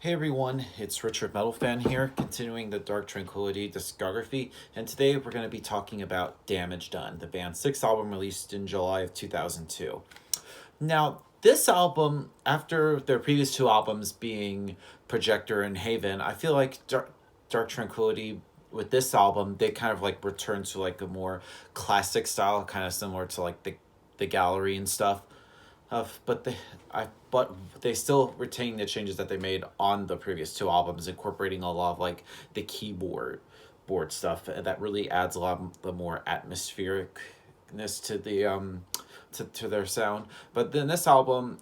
Hey everyone, it's Richard Metalfan here, continuing the Dark Tranquillity discography, and today we're going to be talking about Damage Done, the band's sixth album released in July of 2002. Now, this album, after their previous two albums being Projector and Haven, I feel like Dark Tranquillity, with this album, they kind of like return to like a more classic style, kind of similar to like the gallery and stuff. But they still retain the changes that they made on the previous two albums, incorporating a lot of like the keyboard board stuff that really adds a lot of the more atmosphericness to to their sound. But then this album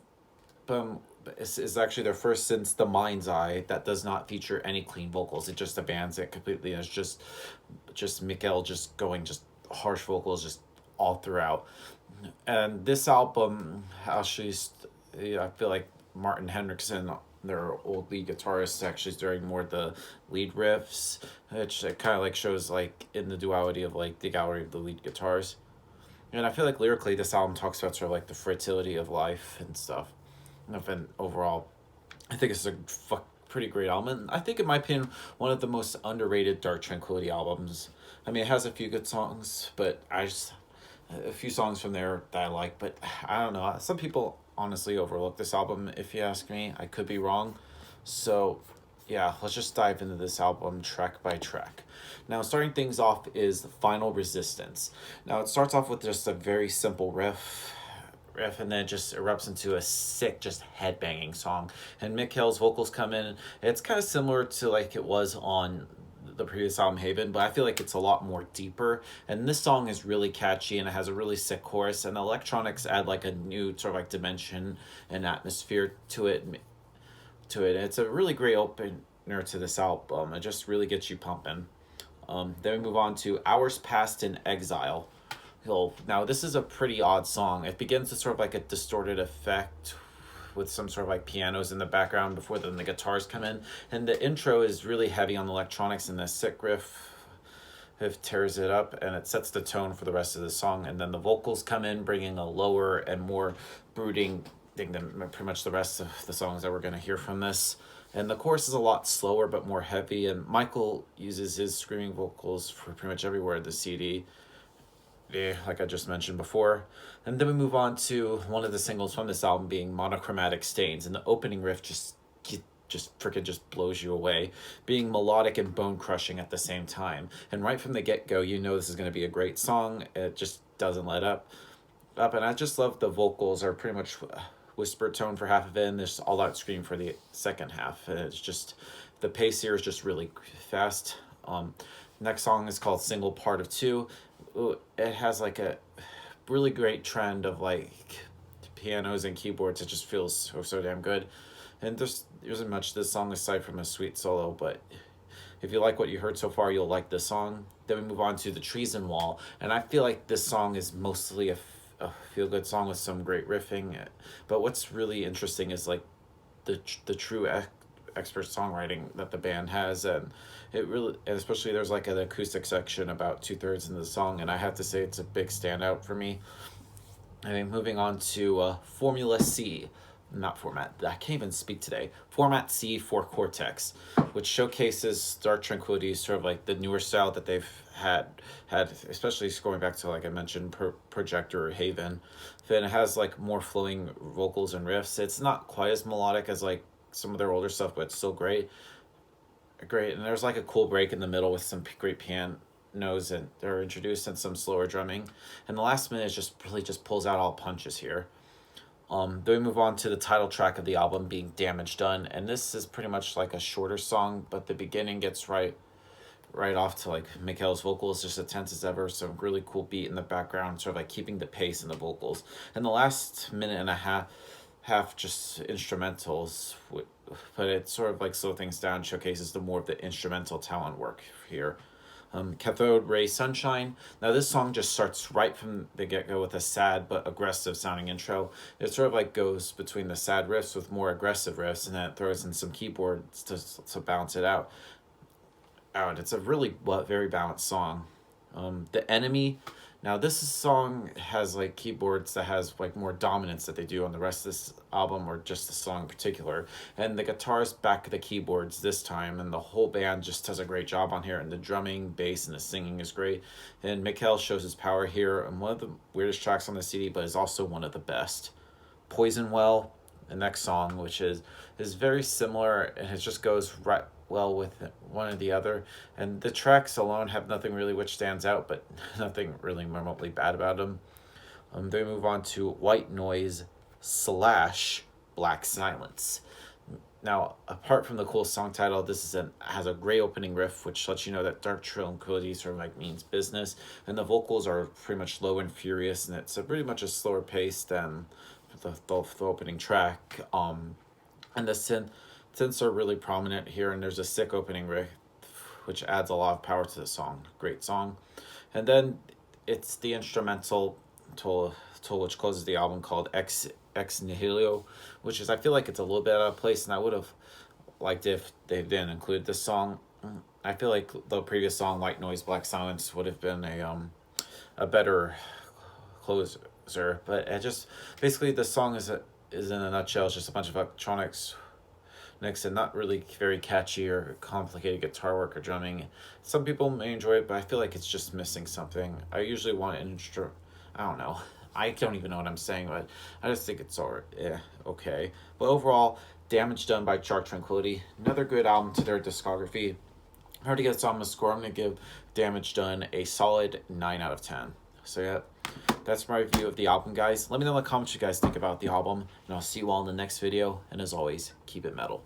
um is actually their first since The Mind's Eye that does not feature any clean vocals. It just abandons it completely, and it's just Mikael just going just harsh vocals just all throughout. And this album actually, I feel like Martin Henriksen, their old lead guitarist, actually is doing more the lead riffs, which it kind of like shows like in the duality of like the gallery of the lead guitars. And I feel like lyrically, this album talks about sort of like the fertility of life and stuff. And overall, I think it's a pretty great album. And I think, in my opinion, one of the most underrated Dark Tranquillity albums. I mean, it has a few good songs, but I just a few songs from there that I like, but I don't know. Some people honestly overlook this album, if you ask me. I could be wrong. So, yeah, let's just dive into this album track by track. Now, starting things off is Final Resistance. Now, it starts off with just a very simple riff, and then it just erupts into a sick just headbanging song, and Mikhail's vocals come in. It's kind of similar to like it was on the previous album Haven, but I feel like it's a lot more deeper, and this song is really catchy and it has a really sick chorus, and the electronics add like a new sort of like dimension and atmosphere to it. It's a really great opener to this album. It just really gets you pumping. Then we move on to Hours Passed in Exile. Now this is a pretty odd song. It begins with sort of like a distorted effect with some sort of like pianos in the background before then the guitars come in, and the intro is really heavy on the electronics, and the sick riff tears it up and it sets the tone for the rest of the song, and then the vocals come in bringing a lower and more brooding thing than pretty much the rest of the songs that we're going to hear from this. And the chorus is a lot slower but more heavy, and Michael uses his screaming vocals for pretty much everywhere in the CD, like I just mentioned before. And then we move on to one of the singles from this album being Monochromatic Stains, and the opening riff just freaking just blows you away, being melodic and bone crushing at the same time. And right from the get-go, you know this is going to be a great song. It just doesn't let up. And I just love the vocals are pretty much whisper tone for half of it, and there's all out scream for the second half. And it's just, the pace here is just really fast. Next song is called Single Part of Two. It has like a really great trend of like pianos and keyboards. It just feels so damn good. And there isn't much to this song aside from a sweet solo, but if you like what you heard so far, you'll like this song. Then we move on to the Treason Wall, and I feel like this song is mostly a feel-good song with some great riffing. But what's really interesting is like the true expert songwriting that the band has, and it really, and especially there's like an acoustic section about 2/3 into the song, and I have to say it's a big standout for me. I mean, moving on to Formula C, not format, I can't even speak today. Format C for Cortex, which showcases Dark Tranquillity, sort of like the newer style that they've had, especially going back to, like I mentioned, Projector or Haven. Then it has like more flowing vocals and riffs. It's not quite as melodic as like some of their older stuff, but it's still great. And there's like a cool break in the middle with some great pianos, and they're introduced, and some slower drumming. And the last minute just really just pulls out all punches here. Then we move on to the title track of the album being Damage Done, and this is pretty much like a shorter song, but the beginning gets right off to like Mikhail's vocals, just as tense as ever. Some really cool beat in the background, sort of like keeping the pace in the vocals. And the last minute and a half just instrumentals, but it sort of like slow things down, showcases the more of the instrumental talent work here. Cathode Ray Sunshine. Now this song just starts right from the get-go with a sad but aggressive sounding intro. It sort of like goes between the sad riffs with more aggressive riffs, and then it throws in some keyboards to balance it out. It's a really very balanced song. The Enemy Now this song has like keyboards that has like more dominance that they do on the rest of this album, or just the song in particular. And the guitars back the keyboards this time, and the whole band just does a great job on here. And the drumming, bass, and the singing is great. And Mikhail shows his power here on one of the weirdest tracks on the CD, but is also one of the best. Poison Well, the next song, which is very similar, and it just goes right well with one or the other. And the tracks alone have nothing really which stands out, but nothing really remotely bad about them. They move on to White Noise / Black Silence. Now, apart from the cool song title, this has a great opening riff, which lets you know that Dark Tranquillity sort of like means business, and the vocals are pretty much low and furious, and it's pretty much a slower pace than the opening track. And the synths are really prominent here, and there's a sick opening riff, which adds a lot of power to the song. Great song. And then it's the instrumental to which closes the album, called Ex Nihilo, which is, I feel like it's a little bit out of place, and I would have liked if they didn't include this song. I feel like the previous song, White Noise, Black Silence, would have been a better closer. But it just, basically the song is in a nutshell, it's just a bunch of electronics mixed and not really very catchy or complicated guitar work or drumming. Some people may enjoy it, but I feel like it's just missing something. I usually want an I don't know. I don't even know what I'm saying, but I just think it's okay. But overall, Damage Done by Dark Tranquillity, another good album to their discography. If I were to get this album a score, I'm going to give Damage Done a solid 9 out of 10. So yeah, that's my review of the album, guys. Let me know in the comments what you guys think about the album, and I'll see you all in the next video. And as always, keep it metal.